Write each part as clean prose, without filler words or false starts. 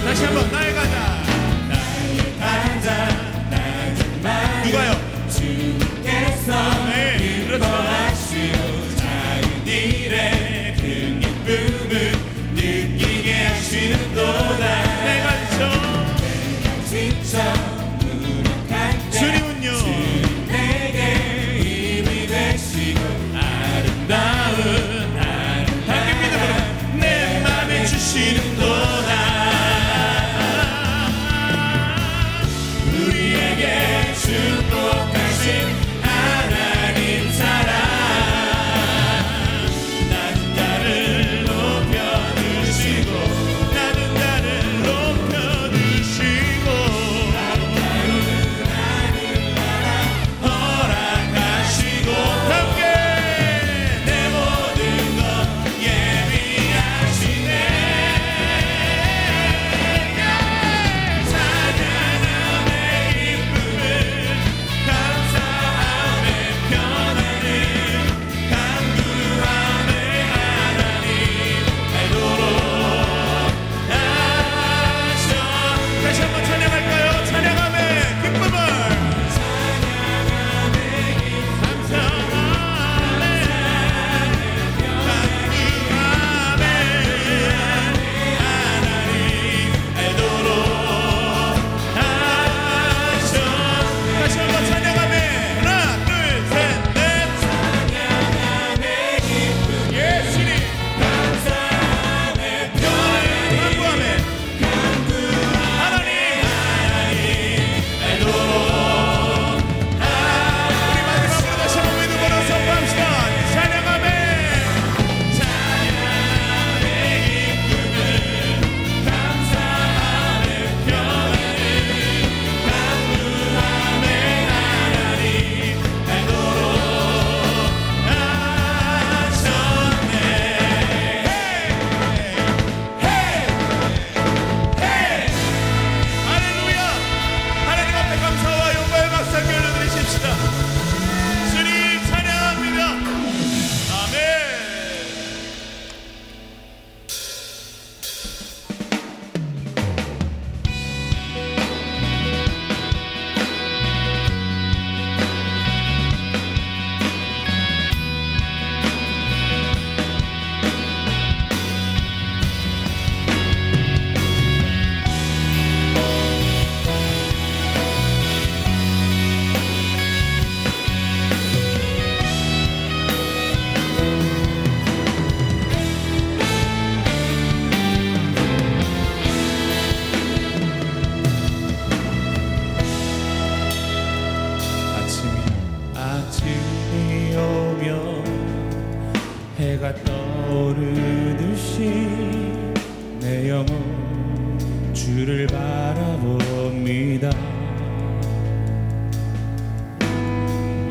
다시 한번 나의 가자. 나의 가자. 나 정말 누가요? 주께서 네, 인도하시오. 작은 일에 큰 기쁨을 느끼게 하시는도다. 내가 지쳐 주님은요 주님 내게 힘이 되시고 아름다운 함께 믿음으로 내 맘에 주시는도다. 우리에게 축복하신 하나님 사랑 나는 나를 높여주시고 나는 나를 높여주시고 허락하시고 함께 내 모든 것 예비하시네. 찬양함의 기쁨을 감사함의 평안을 간구함의 하나님 알도록 하셔. 다시 한번 찬양할까요? 찬양함의 기쁨을 아침이 오면 해가 떠오르듯이 내 영혼 주를 바라봅니다.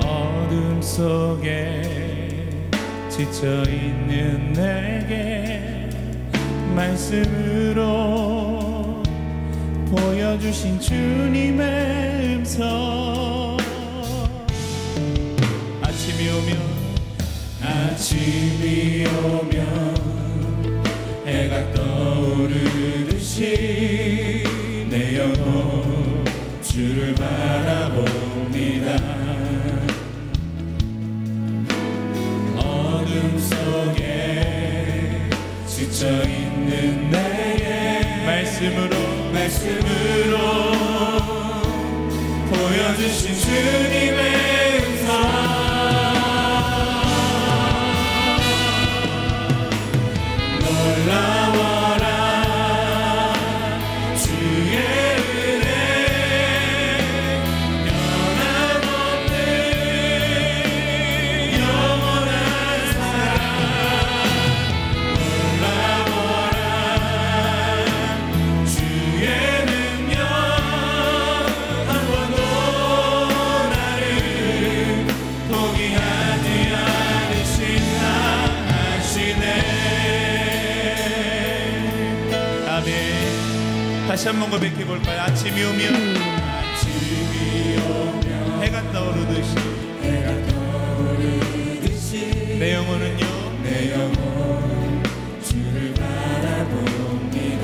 어둠 속에 지쳐있는 내게 말씀으로 보여주신 주님의 음성. 아침이 오면 해가 떠오르듯이 내 영혼 주를 바라봅니다. 어둠 속에 지쳐있는 내게 말씀으로 보여주신 주님의 음성. 놀라워라 주의 은혜 변함없는 영원한 사랑. 놀라워라 주의 능력 한 번도 나를 포기하지 않으신다 하시네. 다시 한번 고백해 볼까요? 아침이 오면 해가 떠오르듯이 내 영혼은요 내 영혼 주를 바라봅니다.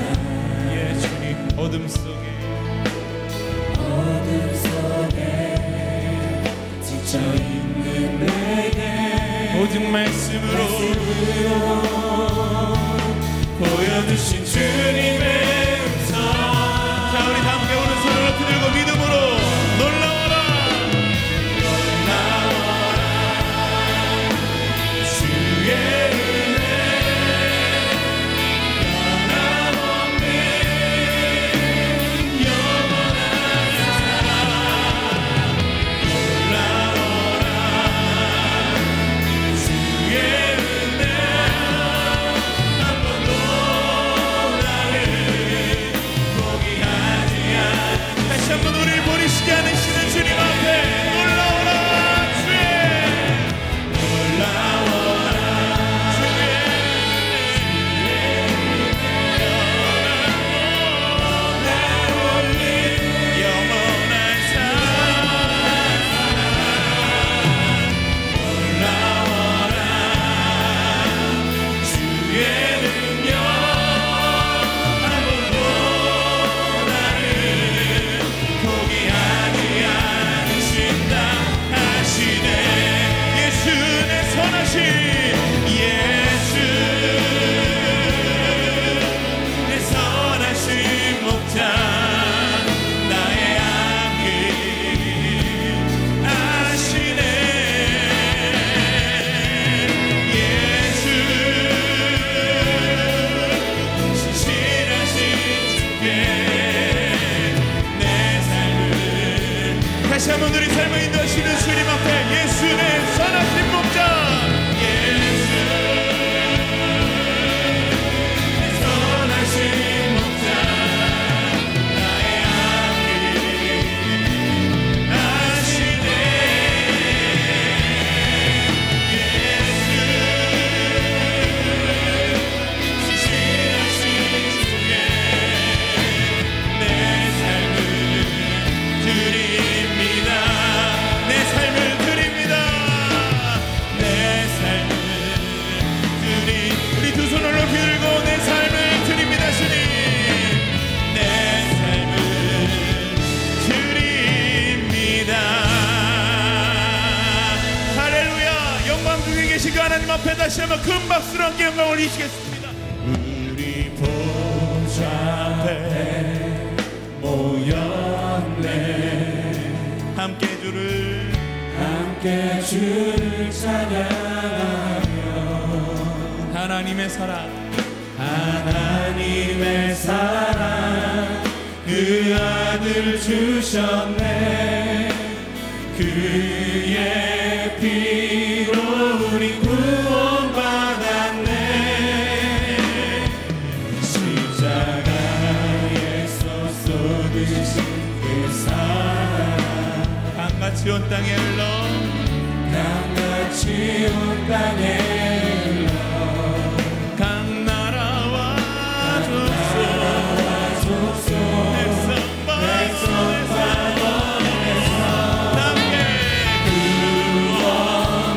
보여주신 주님의 음성. 자, 우리 다 함께 오른손을 높이 들고 믿음으로 놀라워라 놀라워라 주의 은혜 변함없는 영원한 사랑 놀라워라 주의 은혜 한 번도 나를 포기하지 않으시네. 다시 한번 우리를 버리시지 않으시는 주님 앞에 놀라워라 주의 놀라워라 주의 변함없는 영원한 사랑 놀라워라 주의 능력 한 번도 나를 포기하지 않으신다 하시네. 예수 내 선하신 예수 내 선하신 목자 나의 앞길 아시네. 예수 신실하신 주께 내 삶을 다시 한번 우리 삶을 인도하시는 주님 앞에 예수 내 선하신 목자 예수 내 선하신 목자 나의 앞길 아시네. 예수 신실하신 주께 내 삶을 드립니다. 내 삶을 드립니다. 내 삶을 우리 두 손을 높이 들고 내 삶을 드립니다. 주님 내 삶을 드립니다. 할렐루야. 영광 중에 계신 그 하나님 앞에 다시 한번 큰 박수로 함께 영광을 올리시겠습니다. 우리 보좌 앞에 모였네. 함께 주를 찬양하며 하나님의 사랑 그 아들 주셨네. 그의 피로 우리 구원받았네. 십자가에서 쏟으신 그 사랑 강같이 온 땅에 흘러 각 나라와 족속 백성 방언에서 함께 구원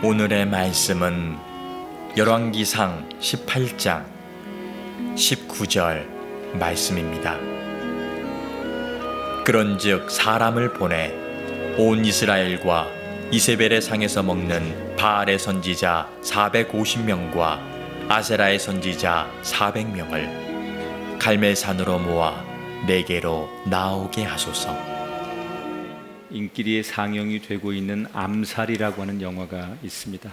오늘의 말씀은 열왕기상 18장 19절 말씀입니다. 그런즉 사람을 보내 온 이스라엘과 이세벨의 상에서 먹는 바알의 선지자 450명과 아세라의 선지자 400명을 갈멜산으로 모아 내게로 나오게 하소서. 인기리에 상영이 되고 있는 암살이라고 하는 영화가 있습니다.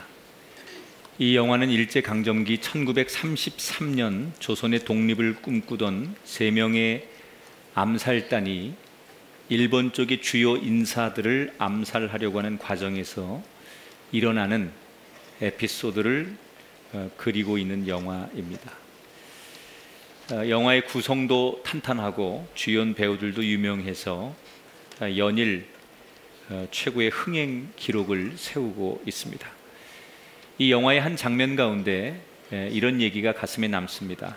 이 영화는 일제강점기 1933년 조선의 독립을 꿈꾸던 3명의 암살단이 일본 쪽의 주요 인사들을 암살하려고 하는 과정에서 일어나는 에피소드를 그리고 있는 영화입니다. 영화의 구성도 탄탄하고 주연 배우들도 유명해서 연일 최고의 흥행 기록을 세우고 있습니다. 이 영화의 한 장면 가운데 이런 얘기가 가슴에 남습니다.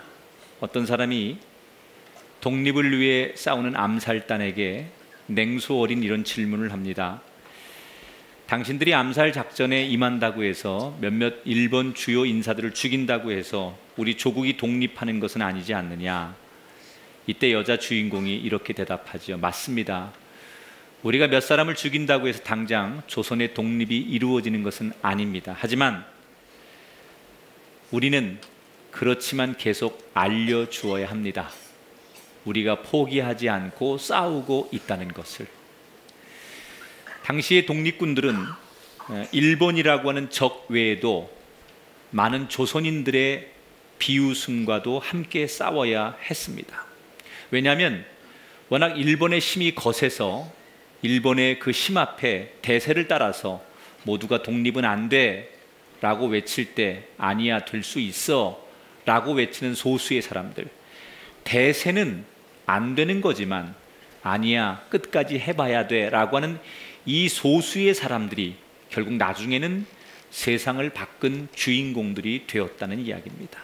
어떤 사람이 독립을 위해 싸우는 암살단에게 냉소 어린 이런 질문을 합니다. 당신들이 암살 작전에 임한다고 해서 몇몇 일본 주요 인사들을 죽인다고 해서 우리 조국이 독립하는 것은 아니지 않느냐? 이때 여자 주인공이 이렇게 대답하죠. 맞습니다. 우리가 몇 사람을 죽인다고 해서 당장 조선의 독립이 이루어지는 것은 아닙니다. 하지만 우리는 그렇지만 계속 알려주어야 합니다. 우리가 포기하지 않고 싸우고 있다는 것을. 당시의 독립군들은 일본이라고 하는 적 외에도 많은 조선인들의 비웃음과도 함께 싸워야 했습니다. 왜냐하면 워낙 일본의 힘이 거세서 일본의 그 힘 앞에 대세를 따라서 모두가 독립은 안 돼 라고 외칠 때 아니야 될 수 있어 라고 외치는 소수의 사람들, 대세는 안 되는 거지만 아니야 끝까지 해봐야 돼 라고 하는 이 소수의 사람들이 결국 나중에는 세상을 바꾼 주인공들이 되었다는 이야기입니다.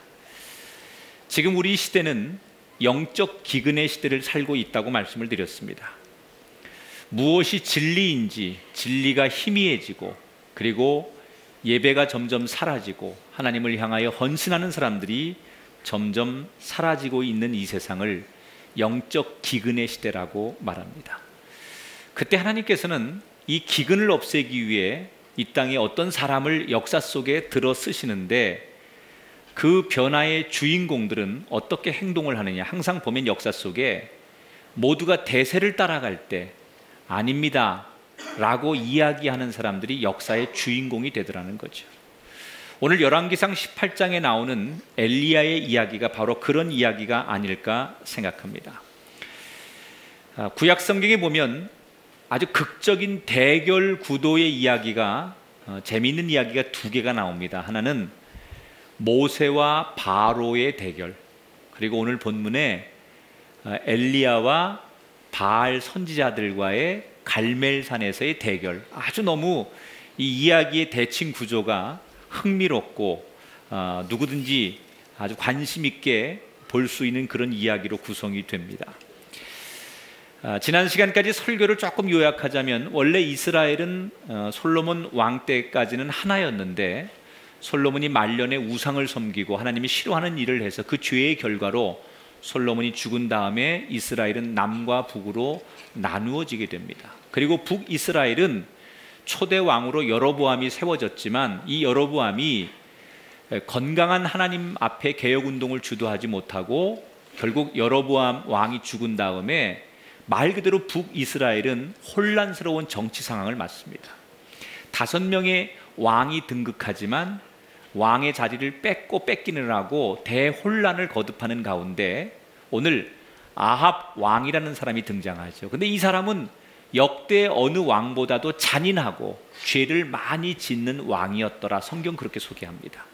지금 우리 시대는 영적 기근의 시대를 살고 있다고 말씀을 드렸습니다. 무엇이 진리인지, 진리가 희미해지고 그리고 예배가 점점 사라지고 하나님을 향하여 헌신하는 사람들이 점점 사라지고 있는 이 세상을 영적 기근의 시대라고 말합니다. 그때 하나님께서는 이 기근을 없애기 위해 이 땅에 어떤 사람을 역사 속에 들어 쓰시는데 그 변화의 주인공들은 어떻게 행동을 하느냐. 항상 보면 역사 속에 모두가 대세를 따라갈 때 아닙니다 라고 이야기하는 사람들이 역사의 주인공이 되더라는 거죠. 오늘 열왕기상 18장에 나오는 엘리야의 이야기가 바로 그런 이야기가 아닐까 생각합니다. 구약 성경에 보면 아주 극적인 대결 구도의 이야기가 재미있는 이야기가 2개가 나옵니다. 하나는 모세와 바로의 대결, 그리고 오늘 본문에 엘리야와 바알 선지자들과의 갈멜산에서의 대결. 아주 너무 이 이야기의 대칭 구조가 흥미롭고 누구든지 아주 관심 있게 볼 수 있는 그런 이야기로 구성이 됩니다. 지난 시간까지 설교를 조금 요약하자면 원래 이스라엘은 솔로몬 왕 때까지는 하나였는데 솔로몬이 말년에 우상을 섬기고 하나님이 싫어하는 일을 해서 그 죄의 결과로 솔로몬이 죽은 다음에 이스라엘은 남과 북으로 나누어지게 됩니다. 그리고 북이스라엘은 초대 왕으로 여로보암이 세워졌지만 이 여로보암이 건강한 하나님 앞에 개혁운동을 주도하지 못하고 결국 여로보암 왕이 죽은 다음에 말 그대로 북이스라엘은 혼란스러운 정치 상황을 맞습니다. 5명의 왕이 등극하지만 왕의 자리를 뺏기느라고 대혼란을 거듭하는 가운데 오늘 아합 왕이라는 사람이 등장하죠. 근데 이 사람은 역대 어느 왕보다도 잔인하고 죄를 많이 짓는 왕이었더라. 성경 그렇게 소개합니다.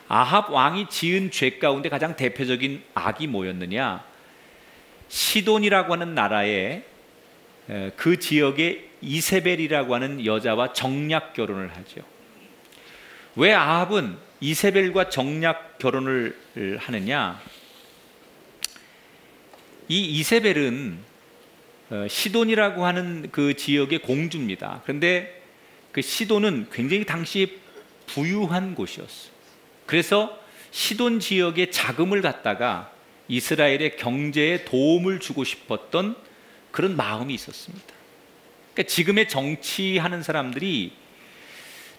아합 왕이 지은 죄 가운데 가장 대표적인 악이 뭐였느냐? 시돈이라고 하는 나라에 그 지역에 이세벨이라고 하는 여자와 정략 결혼을 하죠. 왜 아합은 이세벨과 정략 결혼을 하느냐? 이 이세벨은 시돈이라고 하는 그 지역의 공주입니다. 그런데 그 시돈은 굉장히 당시 부유한 곳이었어요. 그래서 시돈 지역의 자금을 갖다가 이스라엘의 경제에 도움을 주고 싶었던 그런 마음이 있었습니다. 그러니까 지금의 정치하는 사람들이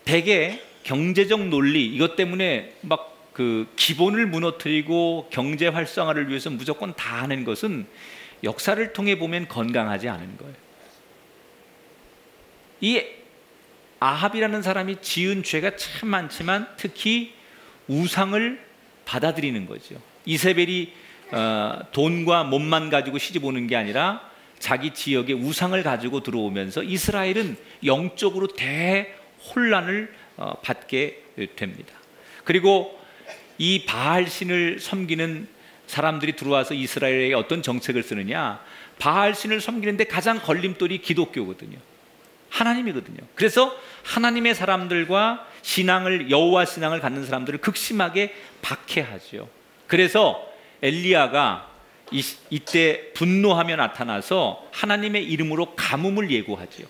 대개 경제적 논리 이것 때문에 막 그 기본을 무너뜨리고 경제 활성화를 위해서 무조건 다 하는 것은 역사를 통해 보면 건강하지 않은 거예요. 이 아합이라는 사람이 지은 죄가 참 많지만 특히 우상을 받아들이는 거죠. 이세벨이 돈과 몸만 가지고 시집 오는 게 아니라 자기 지역에 우상을 가지고 들어오면서 이스라엘은 영적으로 대혼란을 받게 됩니다. 그리고 이 바알신을 섬기는 사람들이 들어와서 이스라엘에게 어떤 정책을 쓰느냐, 바알신을 섬기는데 가장 걸림돌이 기독교거든요. 하나님이거든요. 그래서 하나님의 사람들과 신앙을, 여호와 신앙을 갖는 사람들을 극심하게 박해하죠. 그래서 엘리야가 이때 분노하며 나타나서 하나님의 이름으로 가뭄을 예고하죠.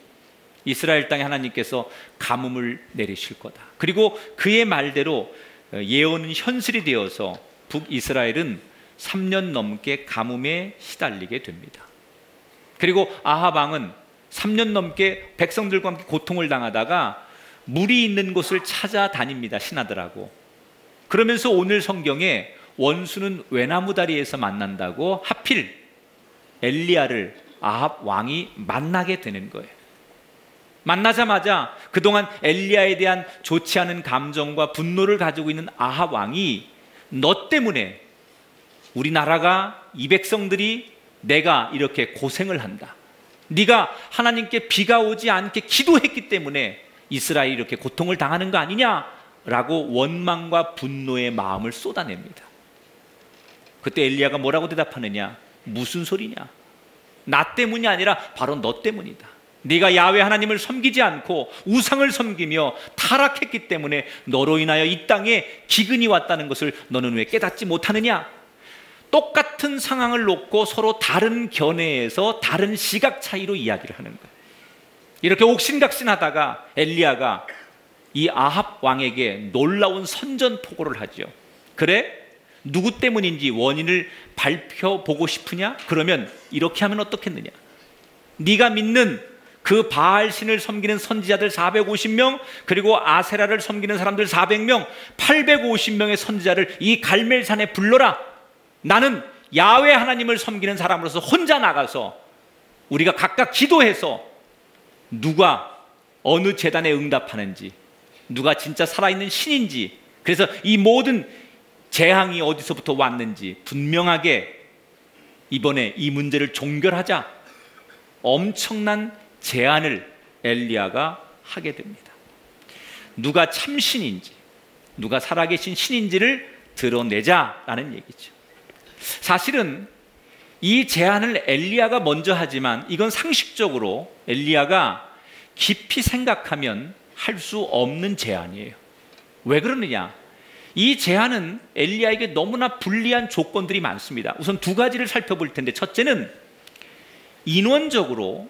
이스라엘 땅에 하나님께서 가뭄을 내리실 거다. 그리고 그의 말대로 예언은 현실이 되어서 북이스라엘은 3년 넘게 가뭄에 시달리게 됩니다. 그리고 아합 왕은 3년 넘게 백성들과 함께 고통을 당하다가 물이 있는 곳을 찾아다닙니다. 신하들하고. 그러면서 오늘 성경에 원수는 외나무 다리에서 만난다고 하필 엘리야를 아합 왕이 만나게 되는 거예요. 만나자마자 그동안 엘리야에 대한 좋지 않은 감정과 분노를 가지고 있는 아합 왕이 너 때문에 우리나라가 이 백성들이 내가 이렇게 고생을 한다. 네가 하나님께 비가 오지 않게 기도했기 때문에 이스라엘이 이렇게 고통을 당하는 거 아니냐라고 원망과 분노의 마음을 쏟아냅니다. 그때 엘리야가 뭐라고 대답하느냐? 무슨 소리냐? 나 때문이 아니라 바로 너 때문이다. 네가 야훼 하나님을 섬기지 않고 우상을 섬기며 타락했기 때문에 너로 인하여 이 땅에 기근이 왔다는 것을 너는 왜 깨닫지 못하느냐? 똑같은 상황을 놓고 서로 다른 견해에서 다른 시각 차이로 이야기를 하는 거예요. 이렇게 옥신각신하다가 엘리야가 이 아합 왕에게 놀라운 선전포고를 하죠. 그래? 누구 때문인지 원인을 밝혀보고 싶으냐? 그러면 이렇게 하면 어떻겠느냐? 네가 믿는 그 바알신을 섬기는 선지자들 450명, 그리고 아세라를 섬기는 사람들 400명, 850명의 선지자를 이 갈멜산에 불러라. 나는 야훼 하나님을 섬기는 사람으로서 혼자 나가서 우리가 각각 기도해서 누가 어느 제단에 응답하는지, 누가 진짜 살아있는 신인지, 그래서 이 모든 재앙이 어디서부터 왔는지 분명하게 이번에 이 문제를 종결하자. 엄청난 제안을 엘리야가 하게 됩니다. 누가 참신인지, 누가 살아계신 신인지를 드러내자라는 얘기죠. 사실은 이 제안을 엘리야가 먼저 하지만 이건 상식적으로 엘리야가 깊이 생각하면 할 수 없는 제안이에요. 왜 그러느냐? 이 제안은 엘리야에게 너무나 불리한 조건들이 많습니다. 우선 두 가지를 살펴볼 텐데, 첫째는 인원적으로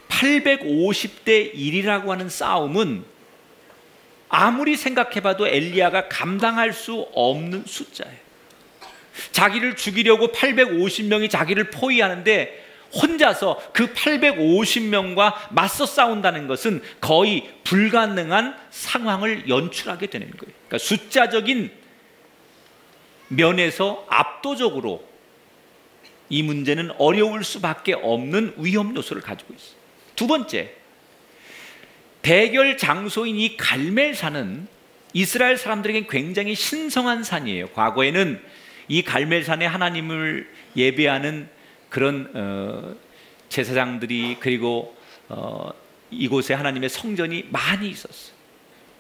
850대 1이라고 하는 싸움은 아무리 생각해봐도 엘리야가 감당할 수 없는 숫자예요. 자기를 죽이려고 850명이 자기를 포위하는데 혼자서 그 850명과 맞서 싸운다는 것은 거의 불가능한 상황을 연출하게 되는 거예요. 그러니까 숫자적인 면에서 압도적으로 이 문제는 어려울 수밖에 없는 위험 요소를 가지고 있어요. 두 번째, 대결 장소인 이 갈멜산은 이스라엘 사람들에게 굉장히 신성한 산이에요. 과거에는 이 갈멜산에 하나님을 예배하는 그런 제사장들이, 그리고 이곳에 하나님의 성전이 많이 있었어요.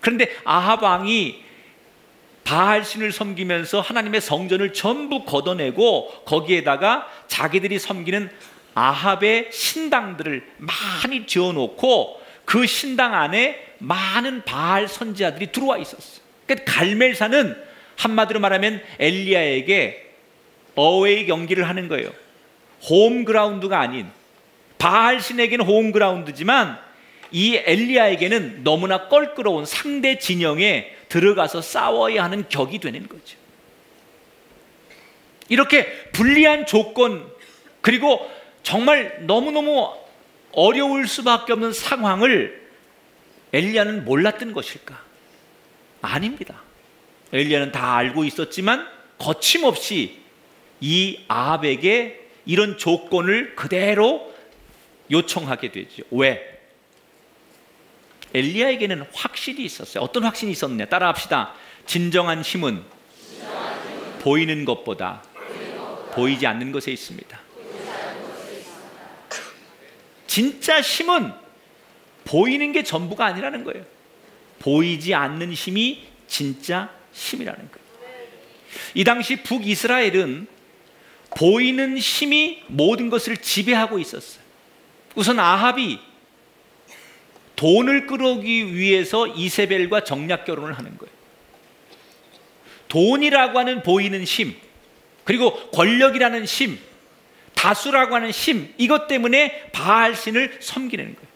그런데 아합 왕이 바알신을 섬기면서 하나님의 성전을 전부 걷어내고 거기에다가 자기들이 섬기는 아합의 신당들을 많이 지어놓고 그 신당 안에 많은 바알 선지자들이 들어와 있었어요. 그러니까 갈멜산은 한마디로 말하면 엘리야에게 어웨이 경기를 하는 거예요. 홈그라운드가 아닌, 바알신에게는 홈그라운드지만 이 엘리야에게는 너무나 껄끄러운 상대 진영에 들어가서 싸워야 하는 격이 되는 거죠. 이렇게 불리한 조건, 그리고 정말 너무너무 어려울 수밖에 없는 상황을 엘리야는 몰랐던 것일까? 아닙니다. 엘리야는 다 알고 있었지만 거침없이 이 아합에게 이런 조건을 그대로 요청하게 되죠. 왜? 엘리야에게는 확신이 있었어요. 어떤 확신이 있었느냐? 따라합시다. 진정한 힘은 보이는 것보다 보이지 않는 것에 있습니다. 진짜 힘은 보이는 게 전부가 아니라는 거예요. 보이지 않는 힘이 진짜 힘이라는 거예요. 이 당시 북이스라엘은 보이는 힘이 모든 것을 지배하고 있었어요. 우선 아합이 돈을 끌어오기 위해서 이세벨과 정략 결혼을 하는 거예요. 돈이라고 하는 보이는 힘, 그리고 권력이라는 힘, 다수라고 하는 힘, 이것 때문에 바알신을 섬기는 거예요.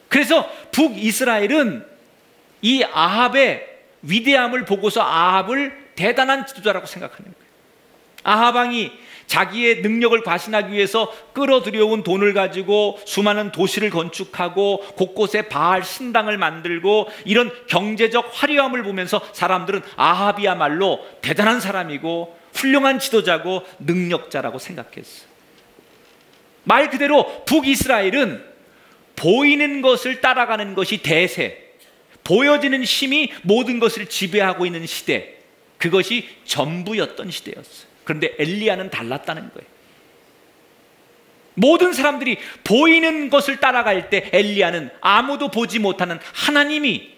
그래서 북이스라엘은 이 아합의 위대함을 보고서 아합을 대단한 지도자라고 생각하는 거예요. 아합 왕이 자기의 능력을 과신하기 위해서 끌어들여온 돈을 가지고 수많은 도시를 건축하고 곳곳에 바알 신당을 만들고 이런 경제적 화려함을 보면서 사람들은 아합이야말로 대단한 사람이고 훌륭한 지도자고 능력자라고 생각했어요. 말 그대로 북이스라엘은 보이는 것을 따라가는 것이 대세, 보여지는 힘이 모든 것을 지배하고 있는 시대, 그것이 전부였던 시대였어요. 그런데 엘리야는 달랐다는 거예요. 모든 사람들이 보이는 것을 따라갈 때 엘리야는 아무도 보지 못하는 하나님이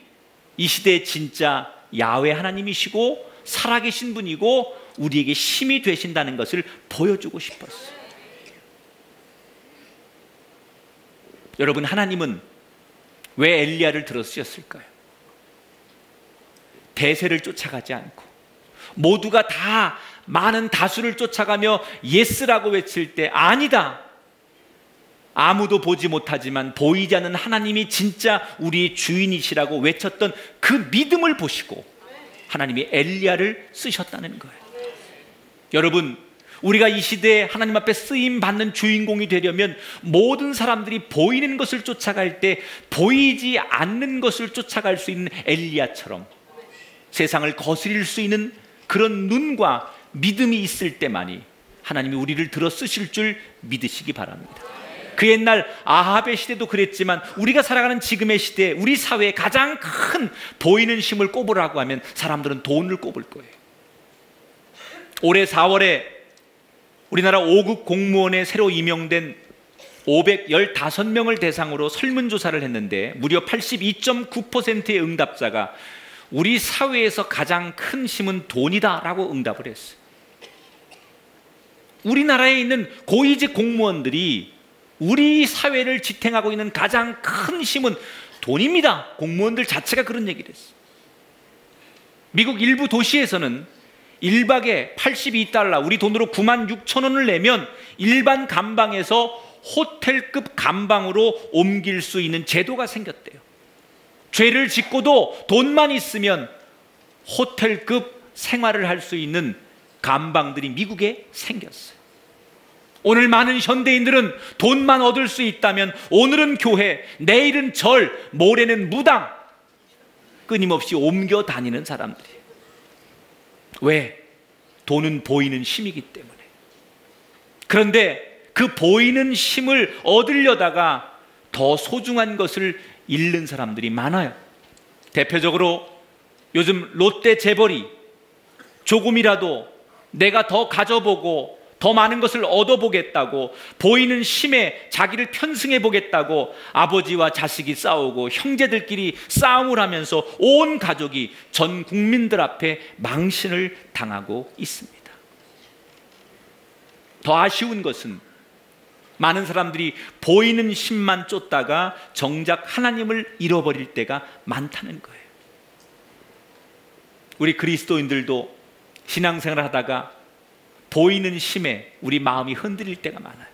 이 시대의 진짜 야훼 하나님이시고 살아계신 분이고 우리에게 힘이 되신다는 것을 보여주고 싶었어요. 여러분, 하나님은 왜 엘리야를 들어 쓰셨을까요? 대세를 쫓아가지 않고 모두가 다 많은 다수를 쫓아가며 예스라고 외칠 때 아니다, 아무도 보지 못하지만 보이지 않는 하나님이 진짜 우리의 주인이시라고 외쳤던 그 믿음을 보시고 하나님이 엘리야를 쓰셨다는 거예요. 여러분, 우리가 이 시대에 하나님 앞에 쓰임받는 주인공이 되려면 모든 사람들이 보이는 것을 쫓아갈 때 보이지 않는 것을 쫓아갈 수 있는 엘리야처럼 세상을 거스릴 수 있는 그런 눈과 믿음이 있을 때만이 하나님이 우리를 들어 쓰실 줄 믿으시기 바랍니다. 그 옛날 아합의 시대도 그랬지만 우리가 살아가는 지금의 시대에 우리 사회에 가장 큰 보이는 힘을 꼽으라고 하면 사람들은 돈을 꼽을 거예요. 올해 4월에 우리나라 5급 공무원에 새로 임명된 515명을 대상으로 설문조사를 했는데 무려 82.9%의 응답자가 우리 사회에서 가장 큰 힘은 돈이다 라고 응답을 했어요. 우리나라에 있는 고위직 공무원들이 우리 사회를 지탱하고 있는 가장 큰 힘은 돈입니다. 공무원들 자체가 그런 얘기를 했어요. 미국 일부 도시에서는 1박에 82달러, 우리 돈으로 96,000원을 내면 일반 감방에서 호텔급 감방으로 옮길 수 있는 제도가 생겼대요. 죄를 짓고도 돈만 있으면 호텔급 생활을 할 수 있는 감방들이 미국에 생겼어요. 오늘 많은 현대인들은 돈만 얻을 수 있다면 오늘은 교회, 내일은 절, 모레는 무당, 끊임없이 옮겨 다니는 사람들이에요. 왜? 돈은 보이는 힘이기 때문에. 그런데 그 보이는 힘을 얻으려다가 더 소중한 것을 잃는 사람들이 많아요. 대표적으로 요즘 롯데 재벌이 조금이라도 내가 더 가져보고 더 많은 것을 얻어보겠다고 보이는 힘에 자기를 편승해 보겠다고 아버지와 자식이 싸우고 형제들끼리 싸움을 하면서 온 가족이 전 국민들 앞에 망신을 당하고 있습니다. 더 아쉬운 것은 많은 사람들이 보이는 힘만 쫓다가 정작 하나님을 잃어버릴 때가 많다는 거예요. 우리 그리스도인들도 신앙생활을 하다가 보이는 힘에 우리 마음이 흔들릴 때가 많아요.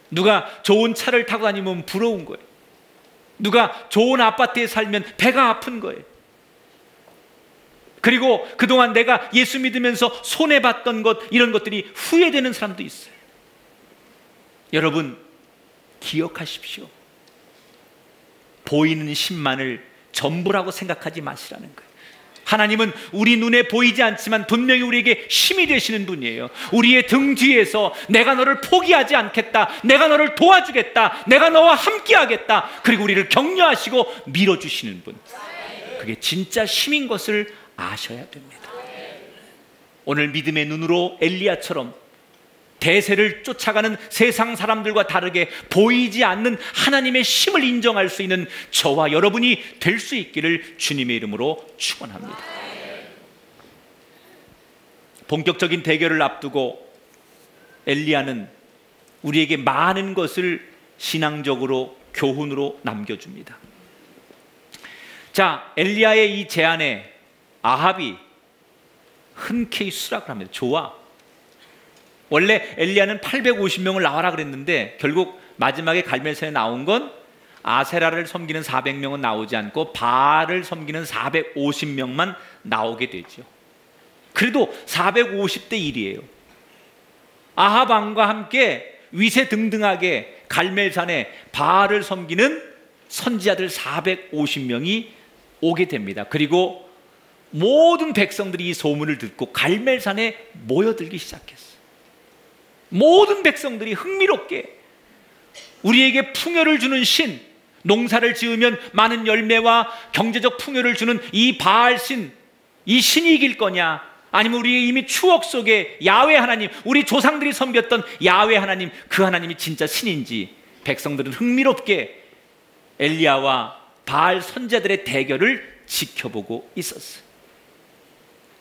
누가 좋은 차를 타고 다니면 부러운 거예요. 누가 좋은 아파트에 살면 배가 아픈 거예요. 그리고 그동안 내가 예수 믿으면서 손해봤던 것, 이런 것들이 후회되는 사람도 있어요. 여러분, 기억하십시오. 보이는 신만을 전부라고 생각하지 마시라는 거예요. 하나님은 우리 눈에 보이지 않지만 분명히 우리에게 힘이 되시는 분이에요. 우리의 등 뒤에서 내가 너를 포기하지 않겠다, 내가 너를 도와주겠다, 내가 너와 함께하겠다, 그리고 우리를 격려하시고 밀어주시는 분, 그게 진짜 힘인 것을 아셔야 됩니다. 오늘 믿음의 눈으로 엘리야처럼 대세를 쫓아가는 세상 사람들과 다르게 보이지 않는 하나님의 힘을 인정할 수 있는 저와 여러분이 될 수 있기를 주님의 이름으로 축원합니다. 본격적인 대결을 앞두고 엘리야는 우리에게 많은 것을 신앙적으로 교훈으로 남겨줍니다. 자, 엘리야의 이 제안에 아합이 흔쾌히 수락을 합니다. 좋아. 원래 엘리야는 850명을 나와라 그랬는데 결국 마지막에 갈멜산에 나온 건 아세라를 섬기는 400명은 나오지 않고 바알을 섬기는 450명만 나오게 되죠. 그래도 450대 1이에요. 아합 왕과 함께 위세등등하게 갈멜산에 바알을 섬기는 선지자들 450명이 오게 됩니다. 그리고 모든 백성들이 이 소문을 듣고 갈멜산에 모여들기 시작했어요. 모든 백성들이 흥미롭게 우리에게 풍요를 주는 신, 농사를 지으면 많은 열매와 경제적 풍요를 주는 이 바알 신, 이 신이 이길 거냐, 아니면 우리의 이미 추억 속에 야훼 하나님, 우리 조상들이 섬겼던 야훼 하나님, 그 하나님이 진짜 신인지 백성들은 흥미롭게 엘리야와 바알 선지자들의 대결을 지켜보고 있었어요.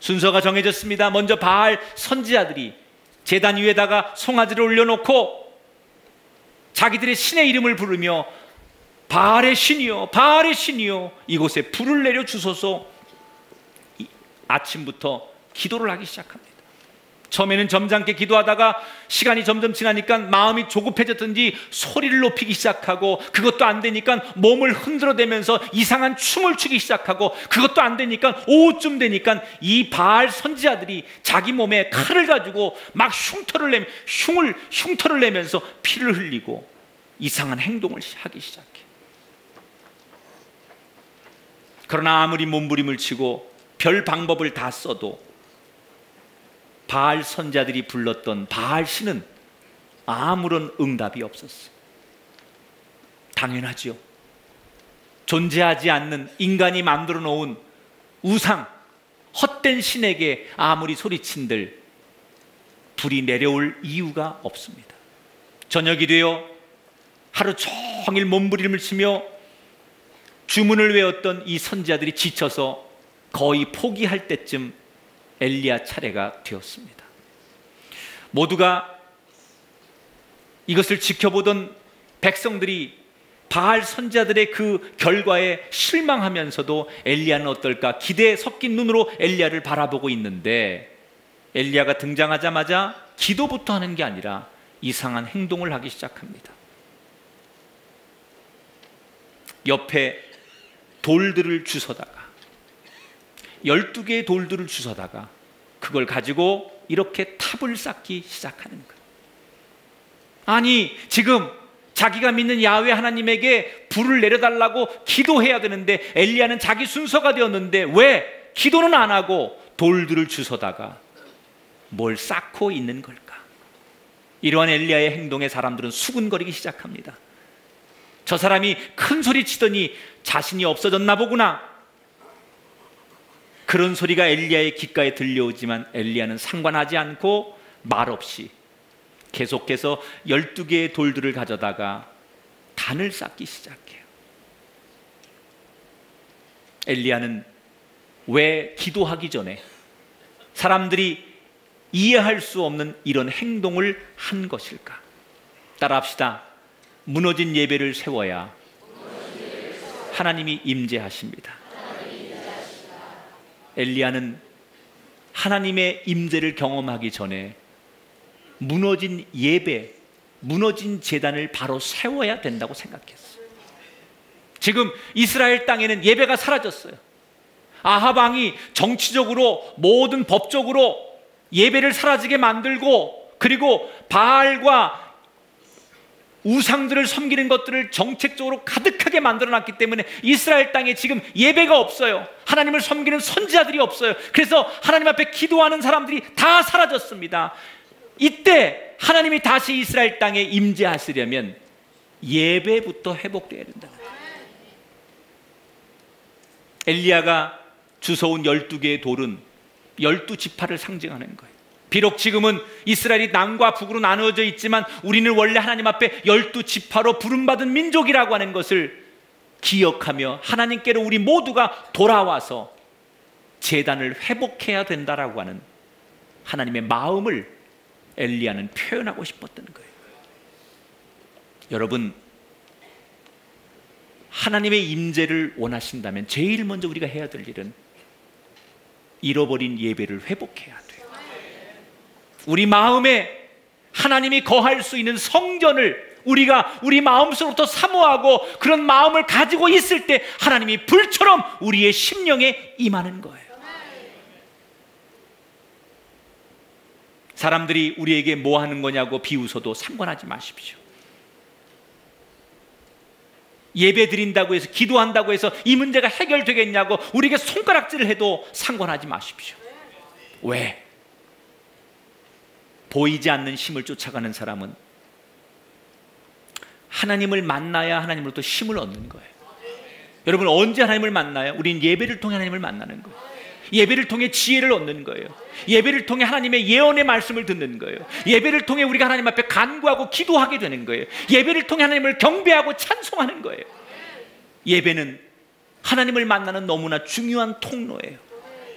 순서가 정해졌습니다. 먼저 바알 선지자들이 제단 위에다가 송아지를 올려놓고 자기들의 신의 이름을 부르며 바알의 신이여, 바알의 신이여, 이곳에 불을 내려 주소서, 아침부터 기도를 하기 시작합니다. 처음에는 점잖게 기도하다가 시간이 점점 지나니까 마음이 조급해졌든지 소리를 높이기 시작하고, 그것도 안 되니까 몸을 흔들어대면서 이상한 춤을 추기 시작하고, 그것도 안 되니까 오후쯤 되니까 이 바알 선지자들이 자기 몸에 칼을 가지고 막 흉터를 내면서 피를 흘리고 이상한 행동을 하기 시작해. 그러나 아무리 몸부림을 치고 별 방법을 다 써도 바알 선자들이 불렀던 바알 신은 아무런 응답이 없었어요. 당연하죠. 존재하지 않는 인간이 만들어 놓은 우상, 헛된 신에게 아무리 소리친들 불이 내려올 이유가 없습니다. 저녁이 되어 하루 종일 몸부림을 치며 주문을 외웠던 이 선지자들이 지쳐서 거의 포기할 때쯤 엘리야 차례가 되었습니다. 모두가 이것을 지켜보던 백성들이 바알 선지자들의 그 결과에 실망하면서도 엘리야는 어떨까 기대에 섞인 눈으로 엘리야를 바라보고 있는데, 엘리야가 등장하자마자 기도부터 하는 게 아니라 이상한 행동을 하기 시작합니다. 옆에 돌들을 주워다가 12개의 돌들을 주워다가 그걸 가지고 이렇게 탑을 쌓기 시작하는 거예요. 아니, 지금 자기가 믿는 야훼 하나님에게 불을 내려달라고 기도해야 되는데 엘리야는 자기 순서가 되었는데 왜 기도는 안 하고 돌들을 주워다가 뭘 쌓고 있는 걸까? 이러한 엘리야의 행동에 사람들은 수군거리기 시작합니다. 저 사람이 큰 소리 치더니 자신이 없어졌나 보구나. 그런 소리가 엘리야의 귓가에 들려오지만 엘리야는 상관하지 않고 말없이 계속해서 12개의 돌들을 가져다가 단을 쌓기 시작해요. 엘리야는 왜 기도하기 전에 사람들이 이해할 수 없는 이런 행동을 한 것일까? 따라합시다. 무너진 예배를 세워야 하나님이 임재하십니다. 엘리야는 하나님의 임재를 경험하기 전에 무너진 예배, 무너진 제단을 바로 세워야 된다고 생각했어요. 지금 이스라엘 땅에는 예배가 사라졌어요. 아합 왕이 정치적으로 모든 법적으로 예배를 사라지게 만들고, 그리고 바알과 우상들을 섬기는 것들을 정책적으로 가득하게 만들어놨기 때문에 이스라엘 땅에 지금 예배가 없어요. 하나님을 섬기는 선지자들이 없어요. 그래서 하나님 앞에 기도하는 사람들이 다 사라졌습니다. 이때 하나님이 다시 이스라엘 땅에 임재하시려면 예배부터 회복되어야 된다. 엘리야가 주워온 12개의 돌은 12지파를 상징하는 거예요. 비록 지금은 이스라엘이 남과 북으로 나누어져 있지만 우리는 원래 하나님 앞에 12지파로 부름받은 민족이라고 하는 것을 기억하며 하나님께로 우리 모두가 돌아와서 제단을 회복해야 된다라고 하는 하나님의 마음을 엘리야는 표현하고 싶었던 거예요. 여러분, 하나님의 임재를 원하신다면 제일 먼저 우리가 해야 될 일은 잃어버린 예배를 회복해야 돼요. 우리 마음에 하나님이 거할 수 있는 성전을 우리가 우리 마음속으로부터 사모하고 그런 마음을 가지고 있을 때 하나님이 불처럼 우리의 심령에 임하는 거예요. 사람들이 우리에게 뭐 하는 거냐고 비웃어도 상관하지 마십시오. 예배 드린다고 해서, 기도한다고 해서 이 문제가 해결되겠냐고 우리에게 손가락질을 해도 상관하지 마십시오. 왜? 보이지 않는 힘을 쫓아가는 사람은 하나님을 만나야 하나님으로부터 힘을 얻는 거예요. 여러분, 언제 하나님을 만나요? 우리는 예배를 통해 하나님을 만나는 거예요. 예배를 통해 지혜를 얻는 거예요. 예배를 통해 하나님의 예언의 말씀을 듣는 거예요. 예배를 통해 우리가 하나님 앞에 간구하고 기도하게 되는 거예요. 예배를 통해 하나님을 경배하고 찬송하는 거예요. 예배는 하나님을 만나는 너무나 중요한 통로예요.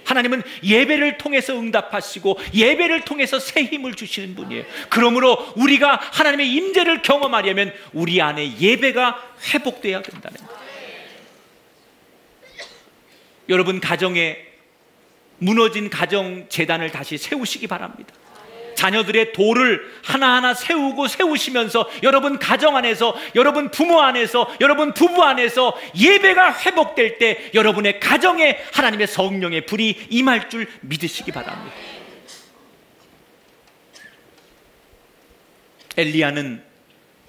하나님은 예배를 통해서 응답하시고 예배를 통해서 새 힘을 주시는 분이에요. 그러므로 우리가 하나님의 임재를 경험하려면 우리 안에 예배가 회복되어야 된다는 거예요. 여러분, 가정에 무너진 가정 재단을 다시 세우시기 바랍니다. 자녀들의 돌을 하나하나 세우시면서 여러분 가정 안에서, 여러분 부모 안에서, 여러분 부부 안에서 예배가 회복될 때 여러분의 가정에 하나님의 성령의 불이 임할 줄 믿으시기 바랍니다. 엘리야는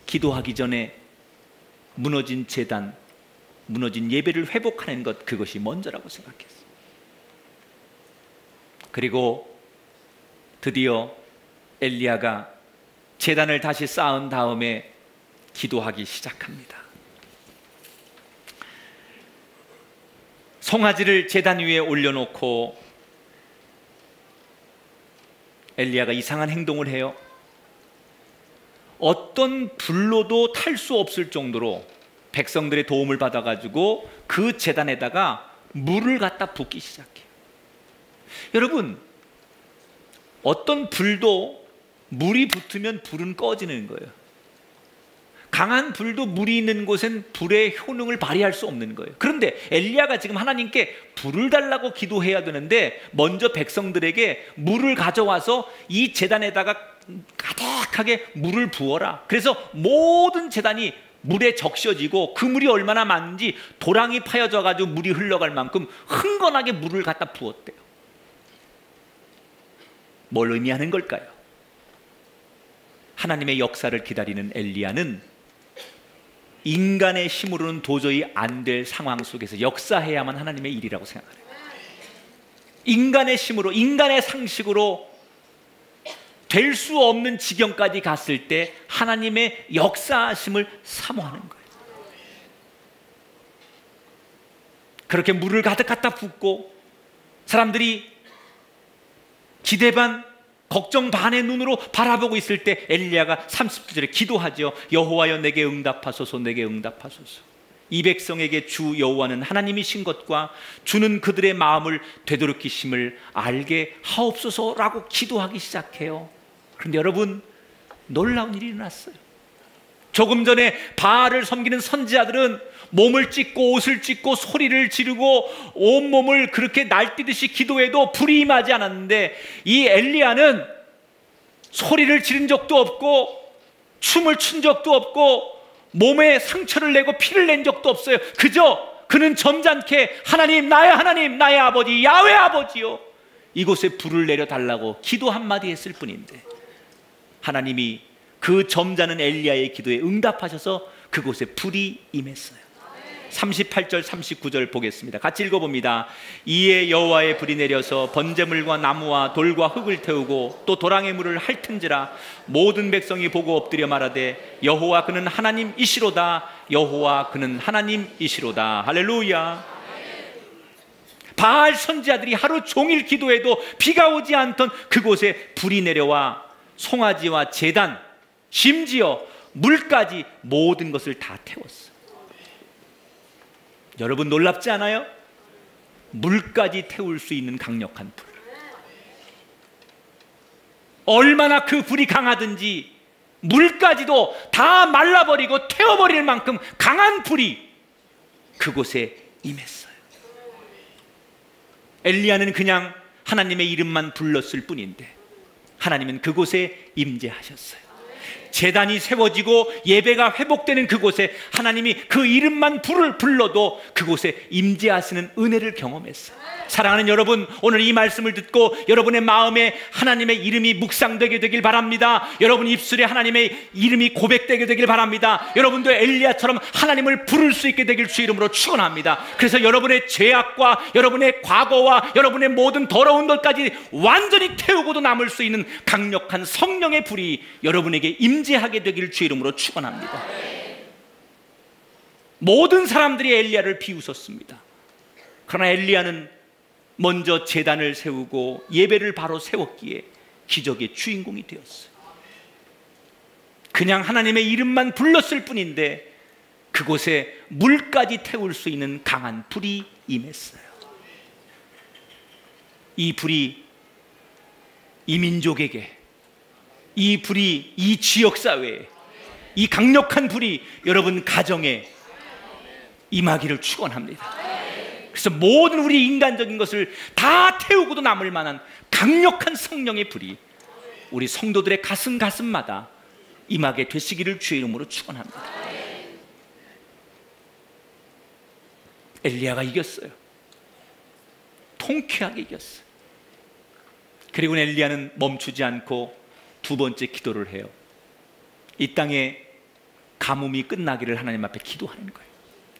기도하기 전에 무너진 제단, 무너진 예배를 회복하는 것, 그것이 먼저라고 생각했어요. 그리고 드디어 엘리야가 제단을 다시 쌓은 다음에 기도하기 시작합니다. 송아지를 제단 위에 올려놓고 엘리야가 이상한 행동을 해요. 어떤 불로도 탈 수 없을 정도로 백성들의 도움을 받아가지고 그 제단에다가 물을 갖다 붓기 시작해요. 여러분, 어떤 불도 물이 붙으면 불은 꺼지는 거예요. 강한 불도 물이 있는 곳엔 불의 효능을 발휘할 수 없는 거예요. 그런데 엘리야가 지금 하나님께 불을 달라고 기도해야 되는데 먼저 백성들에게 물을 가져와서 이 제단에다가 가득하게 물을 부어라. 그래서 모든 제단이 물에 적셔지고 그 물이 얼마나 많은지 도랑이 파여져 가지고 물이 흘러갈 만큼 흥건하게 물을 갖다 부었대요. 뭘 의미하는 걸까요? 하나님의 역사를 기다리는 엘리야는 인간의 힘으로는 도저히 안 될 상황 속에서 역사해야만 하나님의 일이라고 생각해요. 인간의 힘으로, 인간의 상식으로 될 수 없는 지경까지 갔을 때 하나님의 역사하심을 사모하는 거예요. 그렇게 물을 가득 갖다 붓고 사람들이 기대 반 걱정 반의 눈으로 바라보고 있을 때 엘리야가 30절에 기도하죠. 여호와여 내게 응답하소서, 내게 응답하소서. 이 백성에게 주 여호와는 하나님이신 것과 주는 그들의 마음을 되돌이키심을 알게 하옵소서라고 기도하기 시작해요. 그런데 여러분, 놀라운 일이 일어났어요. 조금 전에 바알을 섬기는 선지자들은 몸을 찢고 옷을 찢고 소리를 지르고 온몸을 그렇게 날뛰듯이 기도해도 불이 임하지 않았는데 이 엘리야는 소리를 지른 적도 없고 춤을 춘 적도 없고 몸에 상처를 내고 피를 낸 적도 없어요. 그저 그는 점잖게 하나님, 나의 아버지 야훼 아버지요, 이곳에 불을 내려달라고 기도 한마디 했을 뿐인데 하나님이 그 점잖은 엘리야의 기도에 응답하셔서 그곳에 불이 임했어요. 38절 39절 보겠습니다. 같이 읽어봅니다. 이에 여호와의 불이 내려서 번제물과 나무와 돌과 흙을 태우고 또 도랑의 물을 핥은지라 모든 백성이 보고 엎드려 말하되 여호와 그는 하나님이시로다, 여호와 그는 하나님이시로다. 할렐루야. 바알 선지자들이 하루 종일 기도해도 비가 오지 않던 그곳에 불이 내려와 송아지와 제단, 심지어 물까지 모든 것을 다 태웠어요. 여러분 놀랍지 않아요? 물까지 태울 수 있는 강력한 불. 얼마나 그 불이 강하든지 물까지도 다 말라버리고 태워버릴 만큼 강한 불이 그곳에 임했어요. 엘리야는 그냥 하나님의 이름만 불렀을 뿐인데 하나님은 그곳에 임재하셨어요. 제단이 세워지고 예배가 회복되는 그곳에 하나님이 그 이름만 불러도 그곳에 임재하시는 은혜를 경험했어요. 사랑하는 여러분, 오늘 이 말씀을 듣고 여러분의 마음에 하나님의 이름이 묵상되게 되길 바랍니다. 여러분 입술에 하나님의 이름이 고백되게 되길 바랍니다. 여러분도 엘리야처럼 하나님을 부를 수 있게 되길 주 이름으로 축원합니다. 그래서 여러분의 죄악과 여러분의 과거와 여러분의 모든 더러운 것까지 완전히 태우고도 남을 수 있는 강력한 성령의 불이 여러분에게 임재하게 되길 주 이름으로 축원합니다. 모든 사람들이 엘리야를 비웃었습니다. 그러나 엘리야는 먼저 제단을 세우고 예배를 바로 세웠기에 기적의 주인공이 되었어요. 그냥 하나님의 이름만 불렀을 뿐인데 그곳에 물까지 태울 수 있는 강한 불이 임했어요. 이 불이 이 민족에게, 이 불이 이 지역사회에, 이 강력한 불이 여러분 가정에 임하기를 축원합니다. 그래서 모든 우리 인간적인 것을 다 태우고도 남을 만한 강력한 성령의 불이 우리 성도들의 가슴마다 임하게 되시기를 주의 이름으로 축원합니다. 엘리야가 이겼어요. 통쾌하게 이겼어요. 그리고 엘리야는 멈추지 않고 두 번째 기도를 해요. 이 땅에 가뭄이 끝나기를 하나님 앞에 기도하는 거예요.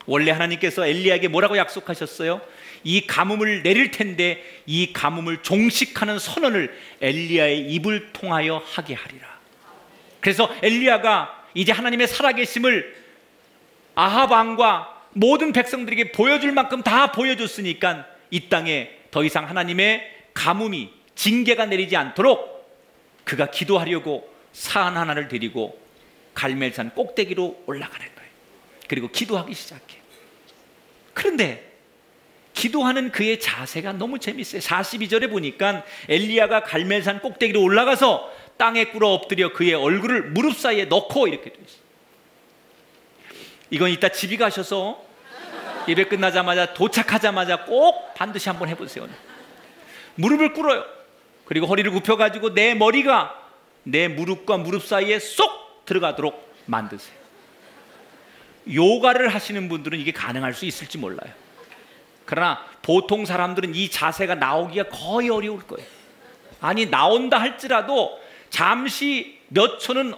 원래 하나님께서 엘리야에게 뭐라고 약속하셨어요? 이 가뭄을 내릴 텐데 이 가뭄을 종식하는 선언을 엘리야의 입을 통하여 하게 하리라. 그래서 엘리야가 이제 하나님의 살아계심을 아합 왕과 모든 백성들에게 보여줄 만큼 다 보여줬으니까 이 땅에 더 이상 하나님의 가뭄이, 징계가 내리지 않도록 그가 기도하려고 산 하나를 데리고 갈멜산 꼭대기로 올라가는 거예요. 그리고 기도하기 시작해. 그런데 기도하는 그의 자세가 너무 재밌어요. 42절에 보니까 엘리야가 갈멜산 꼭대기로 올라가서 땅에 꿇어 엎드려 그의 얼굴을 무릎 사이에 넣고 이렇게 돼 있어요. 이건 이따 집에 가셔서 예배 끝나자마자 도착하자마자 꼭 반드시 한번 해보세요. 무릎을 꿇어요. 그리고 허리를 굽혀가지고 내 머리가 내 무릎과 무릎 사이에 쏙 들어가도록 만드세요. 요가를 하시는 분들은 이게 가능할 수 있을지 몰라요. 그러나 보통 사람들은 이 자세가 나오기가 거의 어려울 거예요. 아니 나온다 할지라도 잠시 몇 초는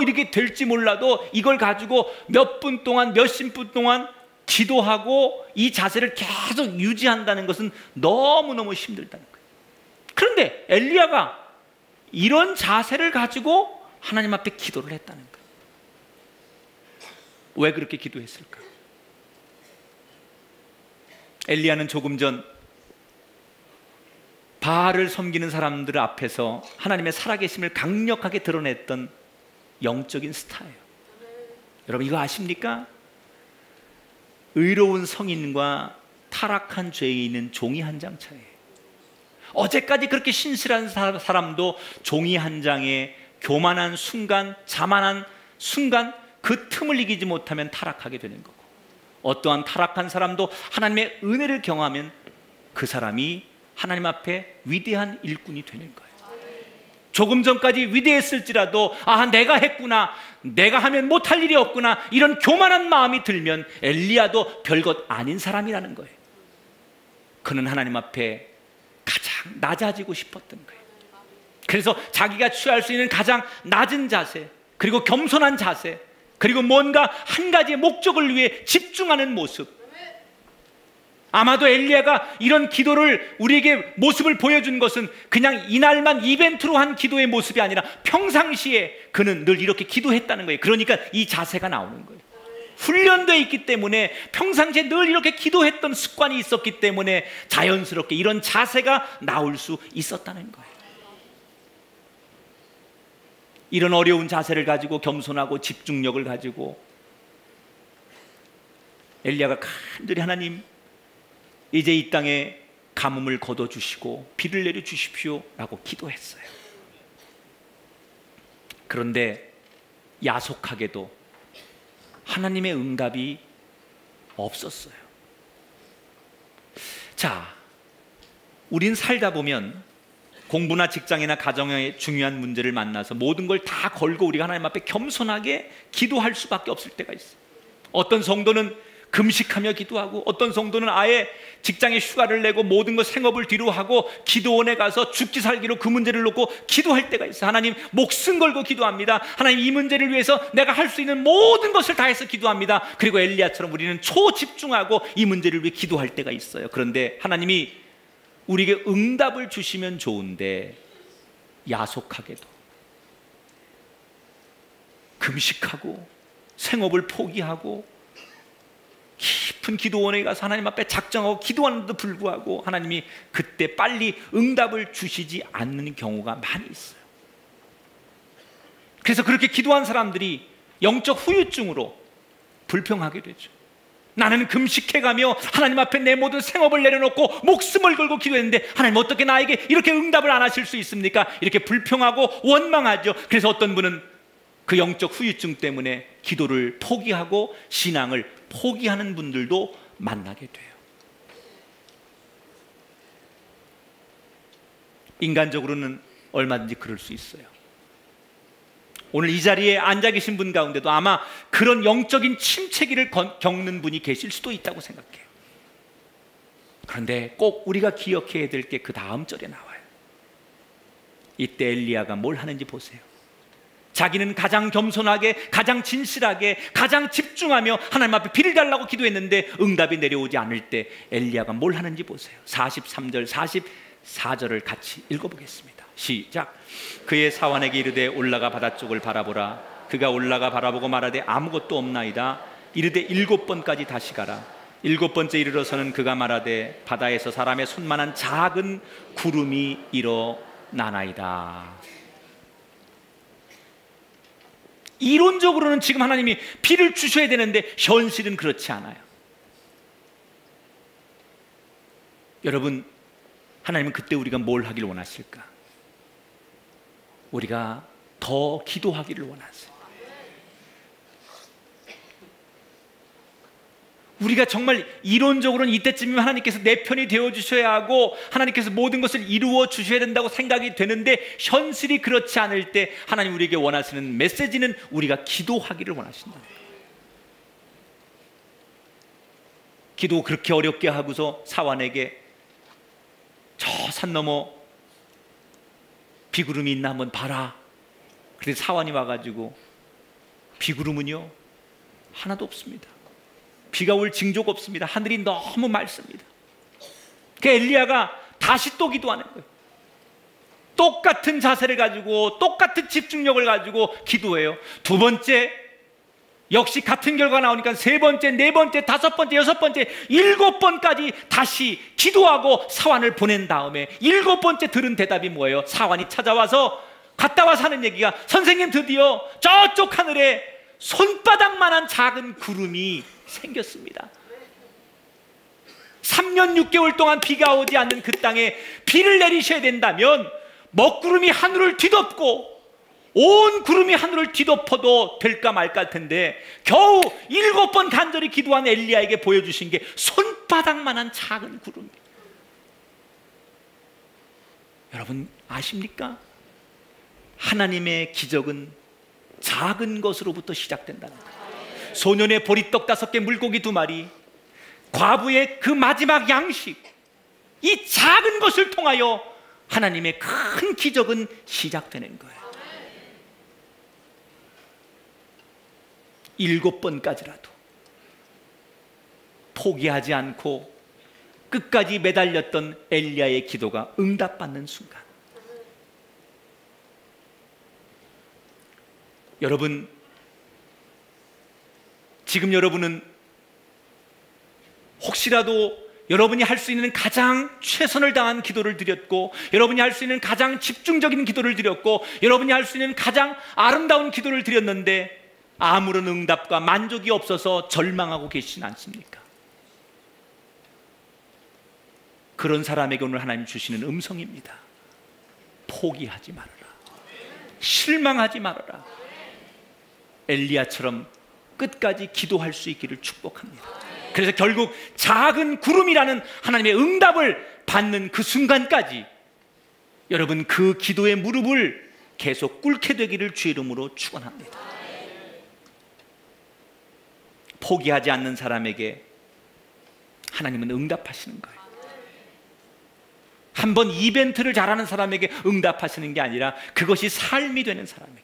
이렇게 될지 몰라도 이걸 가지고 몇 분 동안, 몇십 분 동안 기도하고 이 자세를 계속 유지한다는 것은 너무너무 힘들다는 거예요. 그런데 엘리야가 이런 자세를 가지고 하나님 앞에 기도를 했다는 거예요. 왜 그렇게 기도했을까? 엘리야는 조금 전 바알을 섬기는 사람들 앞에서 하나님의 살아계심을 강력하게 드러냈던 영적인 스타예요. 여러분 이거 아십니까? 의로운 성인과 타락한 죄인은 종이 한 장 차이예요. 어제까지 그렇게 신실한 사람도 종이 한 장에 교만한 순간, 자만한 순간 그 틈을 이기지 못하면 타락하게 되는 거고, 어떠한 타락한 사람도 하나님의 은혜를 경험하면 그 사람이 하나님 앞에 위대한 일꾼이 되는 거예요. 조금 전까지 위대했을지라도 내가 했구나, 내가 하면 못할 일이 없구나, 이런 교만한 마음이 들면 엘리야도 별것 아닌 사람이라는 거예요. 그는 하나님 앞에 가장 낮아지고 싶었던 거예요. 그래서 자기가 취할 수 있는 가장 낮은 자세, 그리고 겸손한 자세, 그리고 뭔가 한 가지의 목적을 위해 집중하는 모습. 아마도 엘리야가 이런 기도를 우리에게 모습을 보여준 것은 그냥 이날만 이벤트로 한 기도의 모습이 아니라 평상시에 그는 늘 이렇게 기도했다는 거예요. 그러니까 이 자세가 나오는 거예요. 훈련되어 있기 때문에, 평상시에 늘 이렇게 기도했던 습관이 있었기 때문에 자연스럽게 이런 자세가 나올 수 있었다는 거예요. 이런 어려운 자세를 가지고, 겸손하고 집중력을 가지고 엘리야가 간절히 하나님, 이제 이 땅에 가뭄을 거둬주시고 비를 내려주십시오 라고 기도했어요. 그런데 야속하게도 하나님의 응답이 없었어요. 자, 우린 살다 보면 공부나 직장이나 가정의 중요한 문제를 만나서 모든 걸 다 걸고 우리가 하나님 앞에 겸손하게 기도할 수밖에 없을 때가 있어요. 어떤 성도는 금식하며 기도하고, 어떤 성도는 아예 직장에 휴가를 내고 모든 것 생업을 뒤로 하고 기도원에 가서 죽기 살기로 그 문제를 놓고 기도할 때가 있어요. 하나님, 목숨 걸고 기도합니다. 하나님, 이 문제를 위해서 내가 할 수 있는 모든 것을 다해서 기도합니다. 그리고 엘리야처럼 우리는 초집중하고 이 문제를 위해 기도할 때가 있어요. 그런데 하나님이 우리에게 응답을 주시면 좋은데 야속하게도 금식하고 생업을 포기하고 깊은 기도원에 가서 하나님 앞에 작정하고 기도하는데도 불구하고 하나님이 그때 빨리 응답을 주시지 않는 경우가 많이 있어요. 그래서 그렇게 기도한 사람들이 영적 후유증으로 불평하게 되죠. 나는 금식해가며 하나님 앞에 내 모든 생업을 내려놓고 목숨을 걸고 기도했는데 하나님, 어떻게 나에게 이렇게 응답을 안 하실 수 있습니까? 이렇게 불평하고 원망하죠. 그래서 어떤 분은 그 영적 후유증 때문에 기도를 포기하고 신앙을 포기하는 분들도 만나게 돼요. 인간적으로는 얼마든지 그럴 수 있어요. 오늘 이 자리에 앉아 계신 분 가운데도 아마 그런 영적인 침체기를 겪는 분이 계실 수도 있다고 생각해요. 그런데 꼭 우리가 기억해야 될 게 그 다음 절에 나와요. 이때 엘리야가 뭘 하는지 보세요. 자기는 가장 겸손하게, 가장 진실하게, 가장 집중하며 하나님 앞에 비를 달라고 기도했는데 응답이 내려오지 않을 때 엘리야가 뭘 하는지 보세요. 43절, 44절을 같이 읽어보겠습니다. 시작. 그의 사환에게 이르되 올라가 바다 쪽을 바라보라. 그가 올라가 바라보고 말하되 아무것도 없나이다. 이르되 7번까지 다시 가라. 7번째 이르러서는 그가 말하되 바다에서 사람의 손만한 작은 구름이 일어나나이다. 이론적으로는 지금 하나님이 비를 주셔야 되는데 현실은 그렇지 않아요. 여러분, 하나님은 그때 우리가 뭘 하길 원하실까? 우리가 더 기도하기를 원하세요. 우리가 정말 이론적으로는 이때쯤이면 하나님께서 내 편이 되어주셔야 하고 하나님께서 모든 것을 이루어 주셔야 된다고 생각이 되는데 현실이 그렇지 않을 때 하나님 우리에게 원하시는 메시지는 우리가 기도하기를 원하신다. 기도 그렇게 어렵게 하고서 사환에게 저 산 너머 비구름이 있나 한번 봐라. 그래서 사환이 와가지고 비구름은요 하나도 없습니다. 비가 올 징조가 없습니다. 하늘이 너무 맑습니다. 그 엘리야가 다시 또 기도하는 거예요. 똑같은 자세를 가지고 똑같은 집중력을 가지고 기도해요. 두 번째 역시 같은 결과가 나오니까 세 번째, 네 번째, 다섯 번째, 여섯 번째, 7번까지 다시 기도하고 사환을 보낸 다음에 7번째 들은 대답이 뭐예요? 사환이 찾아와서 갔다 와서 하는 얘기가 선생님 드디어 저쪽 하늘에 손바닥만한 작은 구름이 생겼습니다. 3년 6개월 동안 비가 오지 않는 그 땅에 비를 내리셔야 된다면 먹구름이 하늘을 뒤덮고 온 구름이 하늘을 뒤덮어도 될까 말까 할 텐데 겨우 7번 간절히 기도한 엘리야에게 보여주신 게 손바닥만한 작은 구름입니다. 여러분 아십니까? 하나님의 기적은 작은 것으로부터 시작된다는 거예요. 소년의 보리떡 5개, 물고기 2마리, 과부의 그 마지막 양식, 이 작은 것을 통하여 하나님의 큰 기적은 시작되는 거예요. 7번까지라도 포기하지 않고 끝까지 매달렸던 엘리야의 기도가 응답받는 순간, 여러분, 지금 여러분은 혹시라도 여러분이 할 수 있는 가장 최선을 다한 기도를 드렸고, 여러분이 할 수 있는 가장 집중적인 기도를 드렸고, 여러분이 할 수 있는 가장 아름다운 기도를 드렸는데 아무런 응답과 만족이 없어서 절망하고 계시진 않습니까? 그런 사람에게 오늘 하나님 주시는 음성입니다. 포기하지 말아라. 실망하지 말아라. 엘리야처럼 끝까지 기도할 수 있기를 축복합니다. 그래서 결국 작은 구름이라는 하나님의 응답을 받는 그 순간까지 여러분 그 기도의 무릎을 계속 꿇게 되기를 주의 이름으로 축원합니다. 포기하지 않는 사람에게 하나님은 응답하시는 거예요. 한번 이벤트를 잘하는 사람에게 응답하시는 게 아니라 그것이 삶이 되는 사람에게,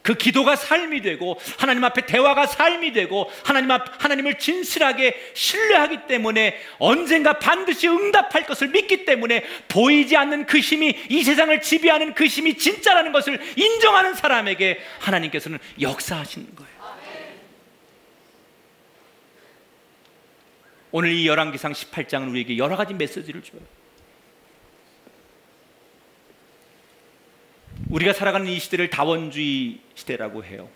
그 기도가 삶이 되고 하나님 앞에 대화가 삶이 되고 하나님을 진실하게 신뢰하기 때문에 언젠가 반드시 응답할 것을 믿기 때문에 보이지 않는 그 힘이, 이 세상을 지배하는 그 힘이 진짜라는 것을 인정하는 사람에게 하나님께서는 역사하시는 거예요. 오늘 이 열왕기상 18장은 우리에게 여러 가지 메시지를 줘요. 우리가 살아가는 이 시대를 다원주의 시대라고 해요.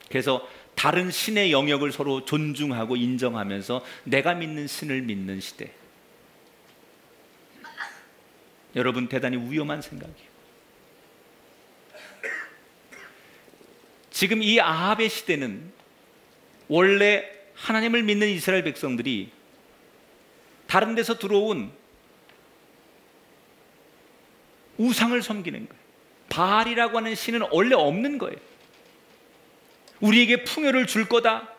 그래서 다른 신의 영역을 서로 존중하고 인정하면서 내가 믿는 신을 믿는 시대. 여러분, 대단히 위험한 생각이에요. 지금 이 아합의 시대는 원래 하나님을 믿는 이스라엘 백성들이 다른 데서 들어온 우상을 섬기는 거예요. 바알이라고 하는 신은 원래 없는 거예요. 우리에게 풍요를 줄 거다,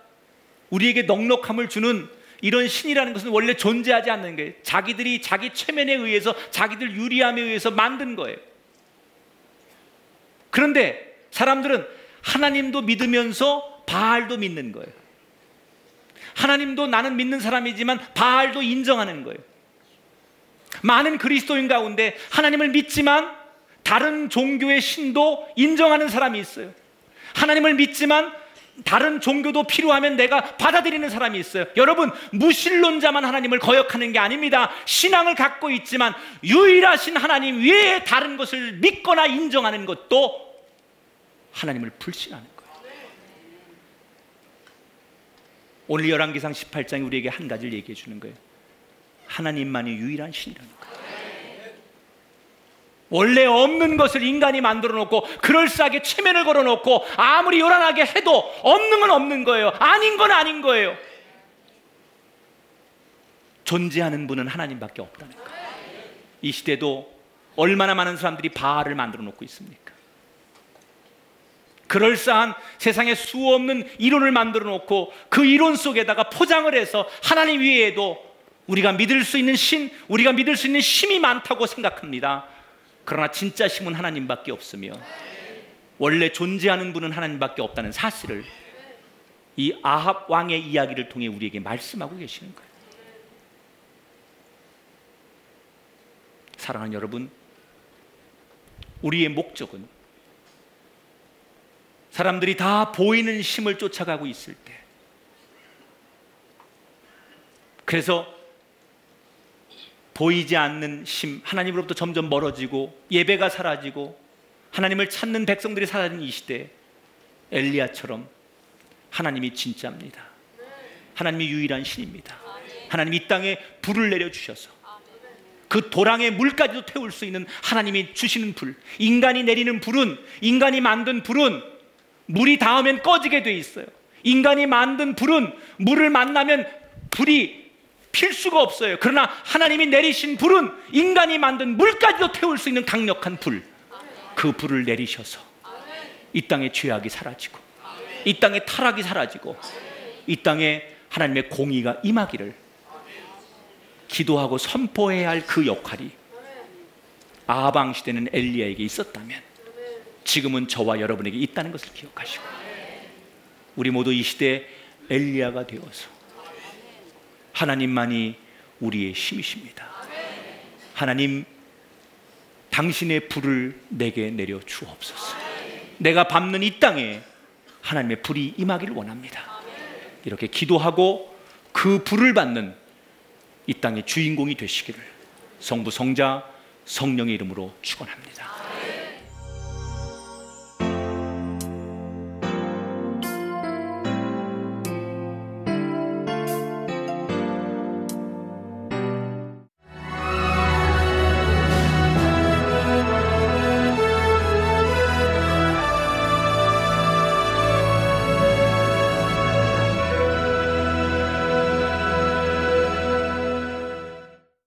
우리에게 넉넉함을 주는 이런 신이라는 것은 원래 존재하지 않는 거예요. 자기들이 자기 체면에 의해서, 자기들 유리함에 의해서 만든 거예요. 그런데 사람들은 하나님도 믿으면서 바알도 믿는 거예요. 하나님도 나는 믿는 사람이지만 바알도 인정하는 거예요. 많은 그리스도인 가운데 하나님을 믿지만 다른 종교의 신도 인정하는 사람이 있어요. 하나님을 믿지만 다른 종교도 필요하면 내가 받아들이는 사람이 있어요. 여러분, 무신론자만 하나님을 거역하는 게 아닙니다. 신앙을 갖고 있지만 유일하신 하나님 외에 다른 것을 믿거나 인정하는 것도 하나님을 불신하는 거예요. 오늘 열왕기상 18장이 우리에게 한 가지를 얘기해 주는 거예요. 하나님만이 유일한 신이라는 거예요. 원래 없는 것을 인간이 만들어 놓고 그럴싸하게 체면을 걸어 놓고 아무리 요란하게 해도 없는 건 없는 거예요. 아닌 건 아닌 거예요. 존재하는 분은 하나님밖에 없다는 거예요. 이 시대도 얼마나 많은 사람들이 바알을 만들어 놓고 있습니까? 그럴싸한 세상에 수없는 이론을 만들어 놓고 그 이론 속에다가 포장을 해서 하나님 위에도 우리가 믿을 수 있는 신, 우리가 믿을 수 있는 힘이 많다고 생각합니다. 그러나 진짜 힘은 하나님밖에 없으며 원래 존재하는 분은 하나님밖에 없다는 사실을 이 아합 왕의 이야기를 통해 우리에게 말씀하고 계시는 거예요. 사랑하는 여러분, 우리의 목적은 사람들이 다 보이는 힘을 쫓아가고 있을 때, 그래서 보이지 않는 힘, 하나님으로부터 점점 멀어지고 예배가 사라지고 하나님을 찾는 백성들이 사라진 이 시대에 엘리야처럼 하나님이 진짜입니다. 하나님이 유일한 신입니다. 하나님이 이 땅에 불을 내려주셔서 그 도랑의 물까지도 태울 수 있는 하나님이 주시는 불, 인간이 내리는 불은, 인간이 만든 불은 물이 닿으면 꺼지게 돼 있어요. 인간이 만든 불은 물을 만나면 불이 필 수가 없어요. 그러나 하나님이 내리신 불은 인간이 만든 물까지도 태울 수 있는 강력한 불, 그 불을 내리셔서 이 땅의 죄악이 사라지고 이 땅의 타락이 사라지고 이 땅에 하나님의 공의가 임하기를 기도하고 선포해야 할 그 역할이 아방 시대는 엘리야에게 있었다면 지금은 저와 여러분에게 있다는 것을 기억하시고 우리 모두 이 시대에 엘리야가 되어서 하나님만이 우리의 힘이십니다. 하나님, 당신의 불을 내게 내려 주옵소서. 내가 밟는 이 땅에 하나님의 불이 임하기를 원합니다. 이렇게 기도하고 그 불을 받는 이 땅의 주인공이 되시기를 성부, 성자, 성령의 이름으로 축원합니다.